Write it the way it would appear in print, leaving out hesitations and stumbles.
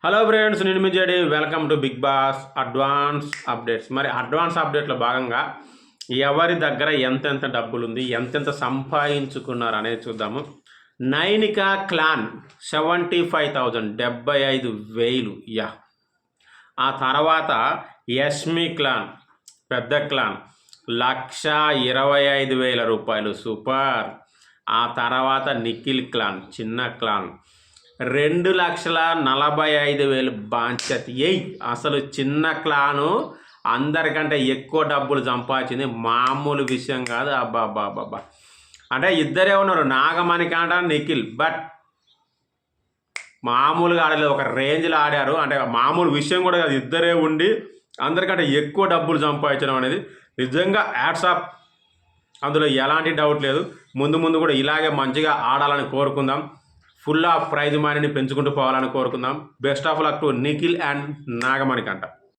Hello friends, నేను మీ JD. Welcome to Big Boss advance updates. మరి అడ్వాన్స్ అప్డేట్లో భాగంగా ఎవరి దగ్గర ఎంతెంత డబ్బులు ఉంది, ఎంతెంత సంపాదించుకున్నారు అనేది చూద్దాము. నైనికా క్లాన్ 75,000, 75,000. యా. ఆ తర్వాత యష్మి క్లాన్, పెద్ద క్లాన్, 1,25,000 రూపాయలు. సూపర్. ఆ తర్వాత నిఖిల్ క్లాన్, చిన్న క్లాన్, 2,45,000 బాంచత్. అసలు చిన్న క్లాను అందరికంటే ఎక్కువ డబ్బులు సంపాదించింది. మామూలు విషయం కాదు. అబ్బాబ్బాబ్బా. అంటే ఇద్దరే ఉన్నారు, నాగమణికంట, నిఖిల్. బట్ మామూలుగా ఆడలేదు, ఒక రేంజ్లో ఆడారు. అంటే మామూలు విషయం కూడా కాదు, ఇద్దరే ఉండి అందరికంటే ఎక్కువ డబ్బులు సంపాదించడం అనేది నిజంగా యాడ్సాప్. అందులో ఎలాంటి డౌట్ లేదు. ముందు ముందు కూడా ఇలాగే మంచిగా ఆడాలని కోరుకుందాం. ఫుల్ ఆఫ్ ప్రైజ్ మనీని పెంచుకుంటూ పోవాలని కోరుకుందాం. Best of luck to Nikhil and Nagamanikanta.